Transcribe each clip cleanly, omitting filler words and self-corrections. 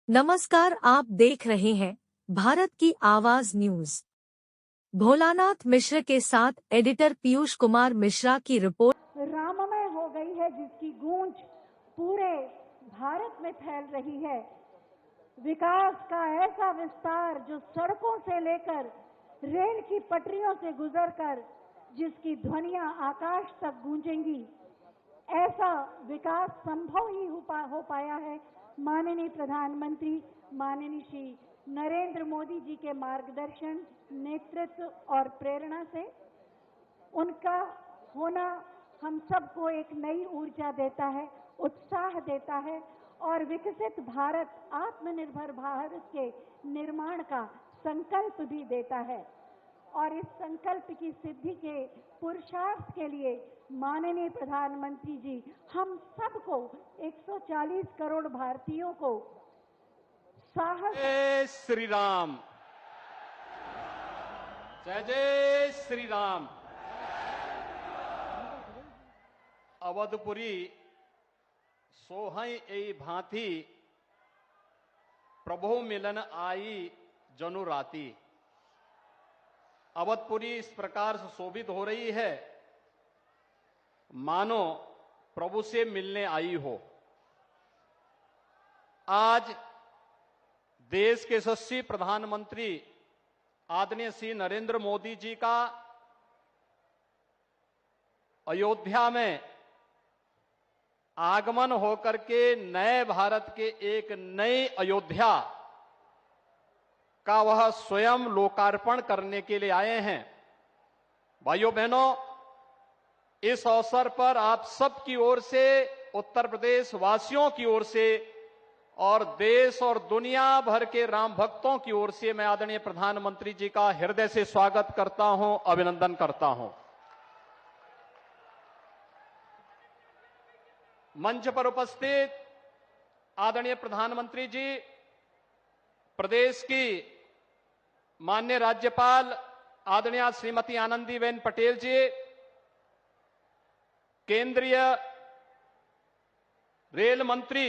नमस्कार, आप देख रहे हैं भारत की आवाज न्यूज। भोलानाथ मिश्र के साथ एडिटर पीयूष कुमार मिश्रा की रिपोर्ट। राममय हो गई है, जिसकी गूंज पूरे भारत में फैल रही है। विकास का ऐसा विस्तार जो सड़कों से लेकर रेल की पटरियों से गुजरकर जिसकी ध्वनियां आकाश तक गूंजेंगी, ऐसा विकास संभव ही हो पाया है माननीय प्रधानमंत्री माननीय श्री नरेंद्र मोदी जी के मार्गदर्शन, नेतृत्व और प्रेरणा से। उनका होना हम सबको एक नई ऊर्जा देता है, उत्साह देता है और विकसित भारत, आत्मनिर्भर भारत के निर्माण का संकल्प भी देता है। और इस संकल्प की सिद्धि के पुरुषार्थ के लिए माननीय प्रधानमंत्री जी हम सबको 140 करोड़ भारतीयों को साहस। जय श्री राम, जय जय श्री राम। अवधपुरी सोहई ए भांति प्रभु मिलन आई जनु राती। अवधपुरी इस प्रकार से शोभित हो रही है मानो प्रभु से मिलने आई हो। आज देश के यशस्वी प्रधानमंत्री आदरणीय श्री नरेंद्र मोदी जी का अयोध्या में आगमन होकर के नए भारत के एक नई अयोध्या का वह स्वयं लोकार्पण करने के लिए आए हैं। भाइयों बहनों, इस अवसर पर आप सब की ओर से, उत्तर प्रदेश वासियों की ओर से और देश और दुनिया भर के राम भक्तों की ओर से मैं आदरणीय प्रधानमंत्री जी का हृदय से स्वागत करता हूं, अभिनंदन करता हूं। मंच पर उपस्थित आदरणीय प्रधानमंत्री जी, प्रदेश की माननीय राज्यपाल आदरणीय श्रीमती आनंदीबेन पटेल जी, केंद्रीय रेल मंत्री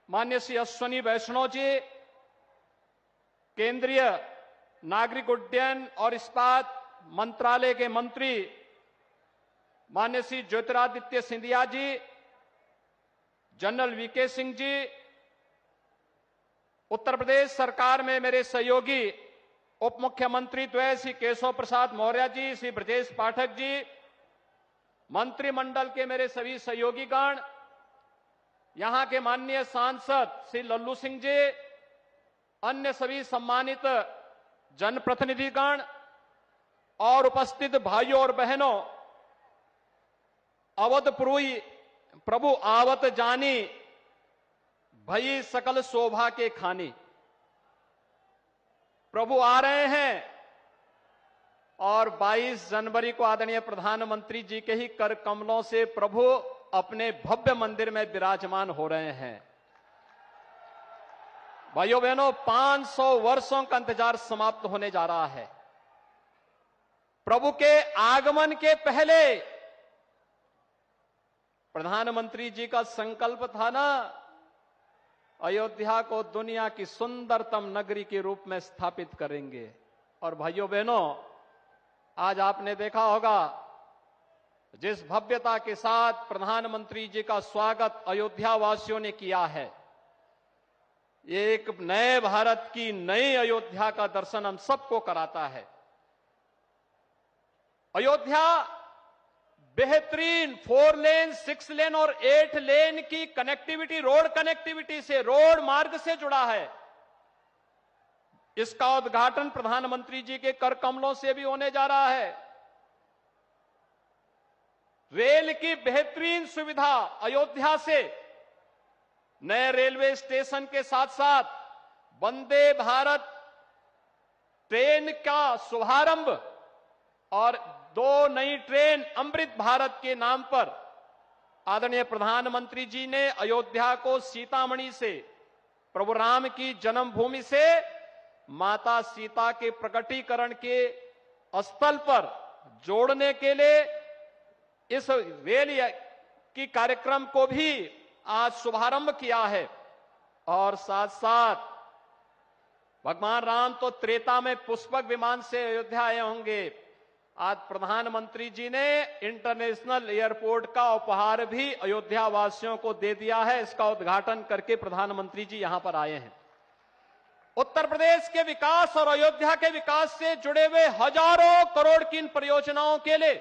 माननीय श्री अश्विनी वैष्णव जी, केंद्रीय नागरिक उड्डयन और इस्पात मंत्रालय के मंत्री माननीय श्री ज्योतिरादित्य सिंधिया जी, जनरल वीके सिंह जी, उत्तर प्रदेश सरकार में मेरे सहयोगी उप मुख्यमंत्री द्वय श्री केशव प्रसाद मौर्य जी, श्री ब्रजेश पाठक जी, मंत्रिमंडल के मेरे सभी सहयोगीगण, यहां के माननीय सांसद श्री लल्लू सिंह जी, अन्य सभी सम्मानित जनप्रतिनिधिगण और उपस्थित भाइयों और बहनों, अवधपुरी प्रभु आवत जानी, भई सकल शोभा के खानी। प्रभु आ रहे हैं और 22 जनवरी को आदरणीय प्रधानमंत्री जी के ही कर कमलों से प्रभु अपने भव्य मंदिर में विराजमान हो रहे हैं। भाइयों बहनों, 500 वर्षों का इंतजार समाप्त होने जा रहा है। प्रभु के आगमन के पहले प्रधानमंत्री जी का संकल्प था ना, अयोध्या को दुनिया की सुंदरतम नगरी के रूप में स्थापित करेंगे। और भाइयों बहनों, आज आपने देखा होगा जिस भव्यता के साथ प्रधानमंत्री जी का स्वागत अयोध्या वासियों ने किया है, ये एक नए भारत की नई अयोध्या का दर्शन हम सबको कराता है। अयोध्या बेहतरीन 4 लेन, 6 लेन और 8 लेन की कनेक्टिविटी, रोड कनेक्टिविटी से, रोड मार्ग से जुड़ा है। इसका उद्घाटन प्रधानमंत्री जी के कर कमलों से भी होने जा रहा है। रेल की बेहतरीन सुविधा अयोध्या से, नए रेलवे स्टेशन के साथ साथ वंदे भारत ट्रेन का शुभारंभ और 2 नई ट्रेन अमृत भारत के नाम पर आदरणीय प्रधानमंत्री जी ने अयोध्या को सीतामढ़ी से, प्रभु राम की जन्मभूमि से माता सीता के प्रकटीकरण के स्थल पर जोड़ने के लिए इस रेल की कार्यक्रम को भी आज शुभारंभ किया है। और साथ साथ भगवान राम तो त्रेता में पुष्पक विमान से अयोध्या आए होंगे। आज प्रधानमंत्री जी ने इंटरनेशनल एयरपोर्ट का उपहार भी अयोध्या वासियों को दे दिया है। इसका उद्घाटन करके प्रधानमंत्री जी यहां पर आए हैं। उत्तर प्रदेश के विकास और अयोध्या के विकास से जुड़े हुए हजारों करोड़ की इन परियोजनाओं के लिए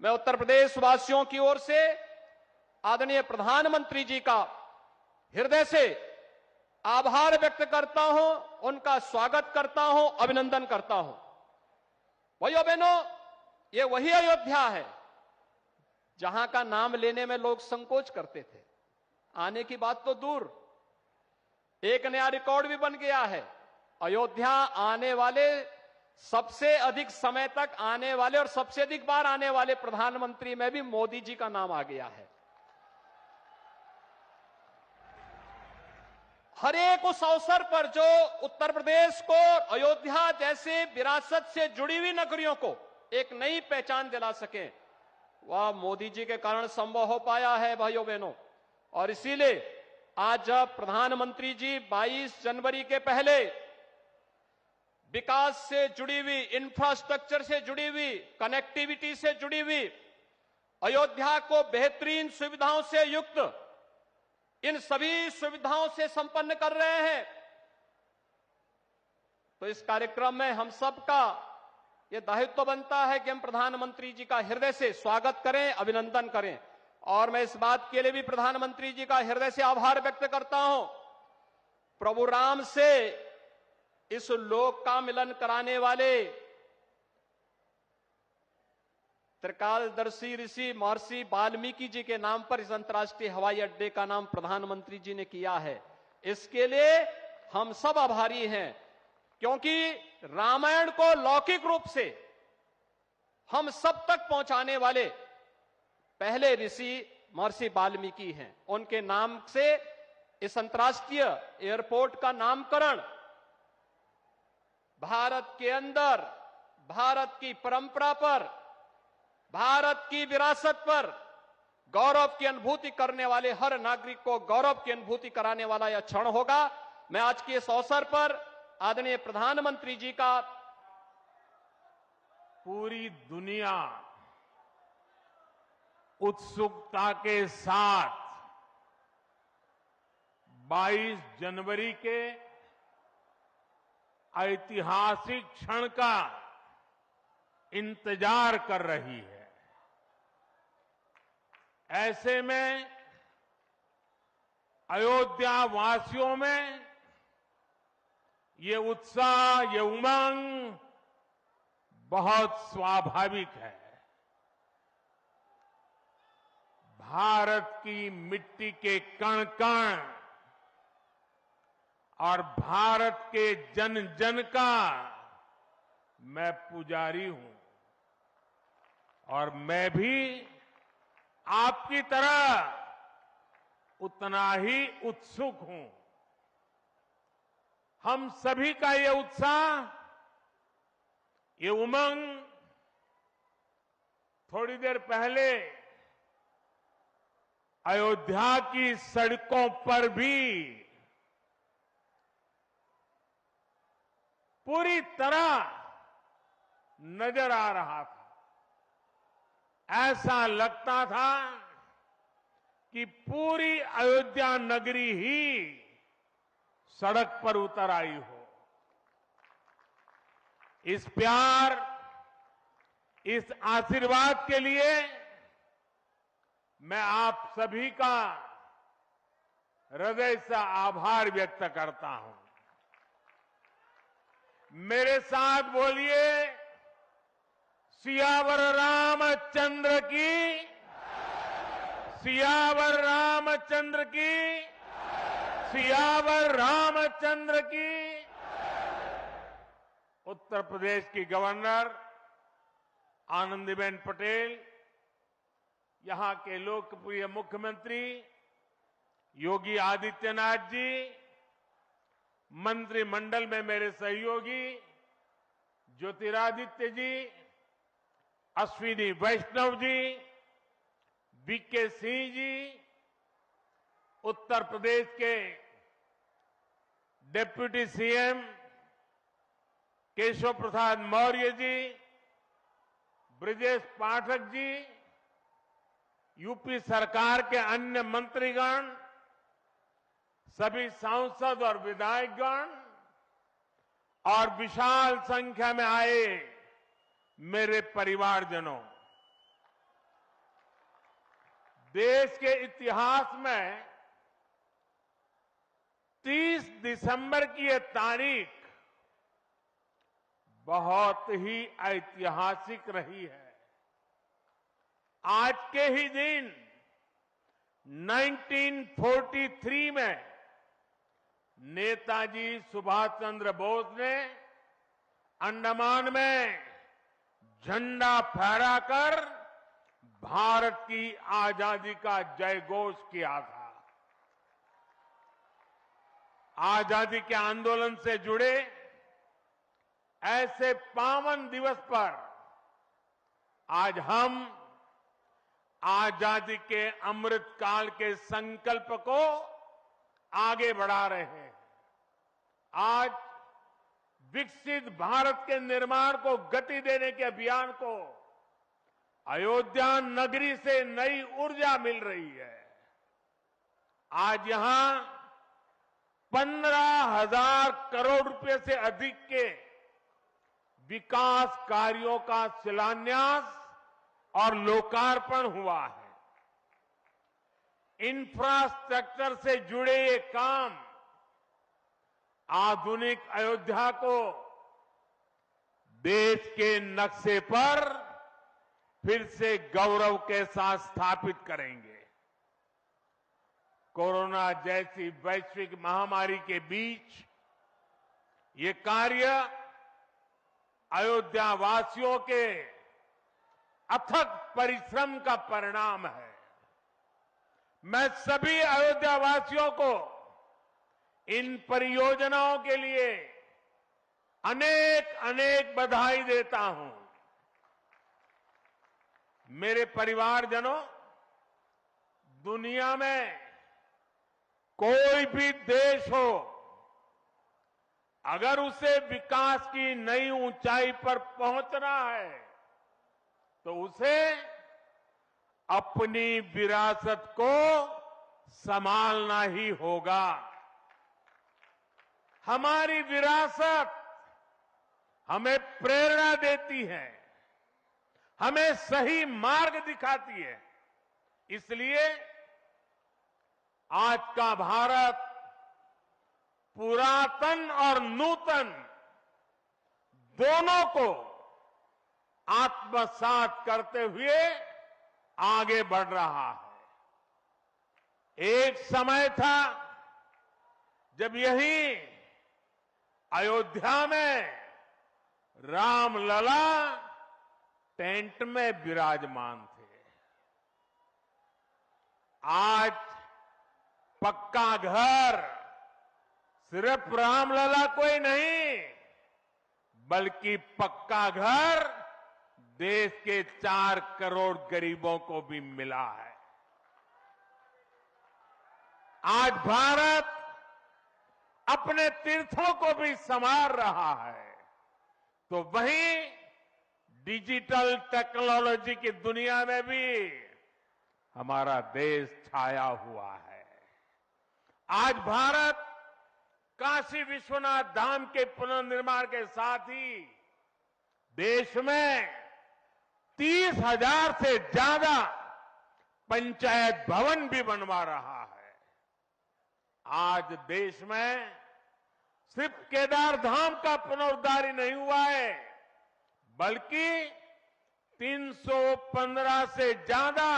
मैं उत्तर प्रदेश वासियों की ओर से आदरणीय प्रधानमंत्री जी का हृदय से आभार व्यक्त करता हूं, उनका स्वागत करता हूं, अभिनंदन करता हूं। भाइयों बहनों, ये वही अयोध्या है जहां का नाम लेने में लोग संकोच करते थे। आने की बात तो दूर, एक नया रिकॉर्ड भी बन गया है। अयोध्या आने वाले, सबसे अधिक समय तक आने वाले और सबसे अधिक बार आने वाले प्रधानमंत्री में भी मोदी जी का नाम आ गया है। हर एक उस अवसर पर जो उत्तर प्रदेश को अयोध्या जैसे विरासत से जुड़ी हुई नगरियों को एक नई पहचान दिला सके, वह मोदी जी के कारण संभव हो पाया है भाइयों बहनों। और इसीलिए आज जब प्रधानमंत्री जी 22 जनवरी के पहले विकास से जुड़ी हुई, इंफ्रास्ट्रक्चर से जुड़ी हुई, कनेक्टिविटी से जुड़ी हुई अयोध्या को बेहतरीन सुविधाओं से युक्त, इन सभी सुविधाओं से संपन्न कर रहे हैं, तो इस कार्यक्रम में हम सबका यह दायित्व बनता है कि हम प्रधानमंत्री जी का हृदय से स्वागत करें, अभिनंदन करें। और मैं इस बात के लिए भी प्रधानमंत्री जी का हृदय से आभार व्यक्त करता हूं। प्रभु राम से इस लोक का मिलन कराने वाले त्रिकालदर्शी ऋषि महर्षि वाल्मीकि जी के नाम पर इस अंतर्राष्ट्रीय हवाई अड्डे का नाम प्रधानमंत्री जी ने किया है। इसके लिए हम सब आभारी हैं, क्योंकि रामायण को लौकिक रूप से हम सब तक पहुंचाने वाले पहले ऋषि महर्षि वाल्मीकि हैं। उनके नाम से इस अंतर्राष्ट्रीय एयरपोर्ट का नामकरण भारत के अंदर, भारत की परंपरा पर, भारत की विरासत पर गौरव की अनुभूति करने वाले हर नागरिक को गौरव की अनुभूति कराने वाला यह क्षण होगा। मैं आज के इस अवसर पर आदरणीय प्रधानमंत्री जी का पूरी दुनिया उत्सुकता के साथ 22 जनवरी के ऐतिहासिक क्षण का इंतजार कर रही है। ऐसे में अयोध्या वासियों में ये उत्साह, ये उमंग बहुत स्वाभाविक है। भारत की मिट्टी के कण कण और भारत के जन जन का मैं पुजारी हूं, और मैं भी आपकी तरह उतना ही उत्सुक हूं। हम सभी का ये उत्साह, ये उमंग थोड़ी देर पहले अयोध्या की सड़कों पर भी पूरी तरह नजर आ रहा था। ऐसा लगता था कि पूरी अयोध्या नगरी ही सड़क पर उतर आई हो। इस प्यार, इस आशीर्वाद के लिए मैं आप सभी का हृदय से आभार व्यक्त करता हूं। मेरे साथ बोलिए, सियावर रामचंद्र की, सियावर रामचंद्र की, सियावर रामचंद्र की। उत्तर प्रदेश की गवर्नर आनंदीबेन पटेल, यहां के लोकप्रिय मुख्यमंत्री योगी आदित्यनाथ जी, मंत्रिमंडल में मेरे सहयोगी ज्योतिरादित्य जी, अश्विनी वैष्णव जी, वीके सिंह जी, उत्तर प्रदेश के deputy CM Keshav Prasad Maurya ji, Brajesh Pathak ji, UP सरकार के अन्य मंत्रीगण, सभी सांसद और विधायकगण और विशाल संख्या में आए मेरे परिवारजनों, देश के इतिहास में 30 दिसंबर की यह तारीख बहुत ही ऐतिहासिक रही है। आज के ही दिन 1943 में नेताजी सुभाष चंद्र बोस ने अंडमान में झंडा फहराकर भारत की आजादी का जयघोष किया था। आजादी के आंदोलन से जुड़े ऐसे पावन दिवस पर आज हम आजादी के अमृत काल के संकल्प को आगे बढ़ा रहे हैं। आज विकसित भारत के निर्माण को गति देने के अभियान को अयोध्या नगरी से नई ऊर्जा मिल रही है। आज यहां 15,000 करोड़ रुपए से अधिक के विकास कार्यों का शिलान्यास और लोकार्पण हुआ है। इंफ्रास्ट्रक्चर से जुड़े ये काम आधुनिक अयोध्या को देश के नक्शे पर फिर से गौरव के साथ स्थापित करेंगे। कोरोना जैसी वैश्विक महामारी के बीच ये कार्य अयोध्या वासियों के अथक परिश्रम का परिणाम है। मैं सभी अयोध्या वासियों को इन परियोजनाओं के लिए अनेक अनेक बधाई देता हूं। मेरे परिवारजनों, दुनिया में कोई भी देश हो, अगर उसे विकास की नई ऊंचाई पर पहुंचना है तो उसे अपनी विरासत को संभालना ही होगा। हमारी विरासत हमें प्रेरणा देती है, हमें सही मार्ग दिखाती है। इसलिए आज का भारत पुरातन और नूतन दोनों को आत्मसात करते हुए आगे बढ़ रहा है। एक समय था जब यही अयोध्या में रामलला टेंट में विराजमान थे। आज पक्का घर सिर्फ रामलला को ही नहीं, बल्कि पक्का घर देश के 4 करोड़ गरीबों को भी मिला है। आज भारत अपने तीर्थों को भी संवार रहा है, तो वहीं डिजिटल टेक्नोलॉजी की दुनिया में भी हमारा देश छाया हुआ है। आज भारत काशी विश्वनाथ धाम के पुनर्निर्माण के साथ ही देश में 30,000 से ज्यादा पंचायत भवन भी बनवा रहा है। आज देश में सिर्फ केदार धाम का पुनरुद्धार ही नहीं हुआ है, बल्कि 315 से ज्यादा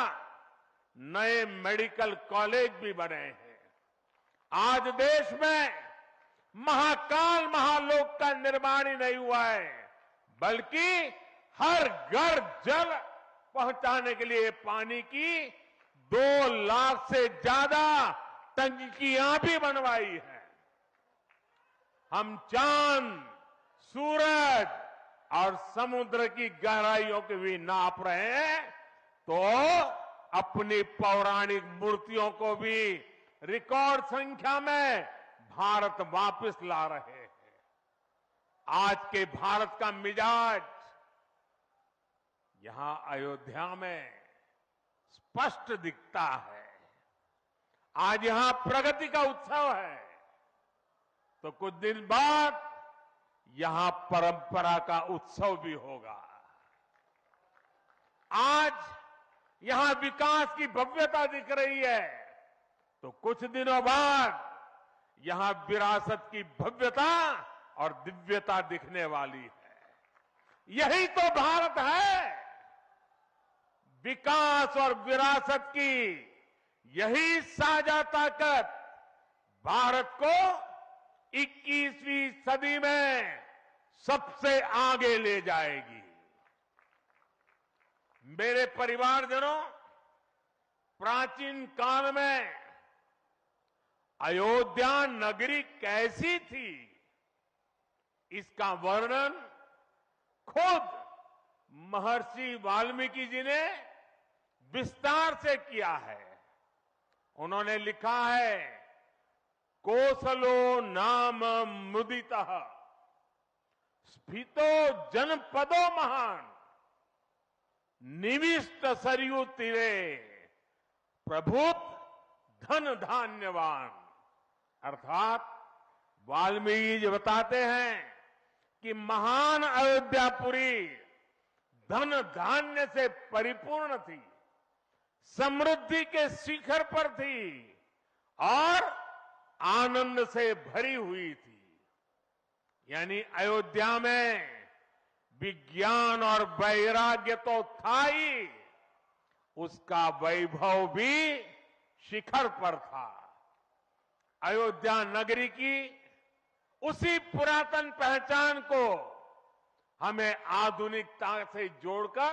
नए मेडिकल कॉलेज भी बने हैं। आज देश में महाकाल महालोक का निर्माण ही नहीं हुआ है, बल्कि हर घर जल पहुंचाने के लिए पानी की 2 लाख से ज्यादा टंकियां भी बनवाई है। हम चांद, सूरज और समुद्र की गहराइयों को भी नाप रहे हैं, तो अपनी पौराणिक मूर्तियों को भी रिकॉर्ड संख्या में भारत वापस ला रहे हैं। आज के भारत का मिजाज यहां अयोध्या में स्पष्ट दिखता है। आज यहां प्रगति का उत्सव है, तो कुछ दिन बाद यहां परंपरा का उत्सव भी होगा। आज यहां विकास की भव्यता दिख रही है, तो कुछ दिनों बाद यहां विरासत की भव्यता और दिव्यता दिखने वाली है। यही तो भारत है। विकास और विरासत की यही साझा ताकत भारत को 21वीं सदी में सबसे आगे ले जाएगी। मेरे परिवारजनों, प्राचीन काल में अयोध्या नगरी कैसी थी, इसका वर्णन खुद महर्षि वाल्मीकि जी ने विस्तार से किया है। उन्होंने लिखा है, कोसलो नाम मुदितः स्फीतो जनपदो महान निविष्ट सरयू तीरे प्रभुत धन धान्यवान। अर्थात वाल्मीकि जी बताते हैं कि महान अयोध्यापुरी धन धान्य से परिपूर्ण थी, समृद्धि के शिखर पर थी और आनंद से भरी हुई थी। यानी अयोध्या में विज्ञान और वैराग्य तो था ही, उसका वैभव भी शिखर पर था। अयोध्या नगरी की उसी पुरातन पहचान को हमें आधुनिकता से जोड़कर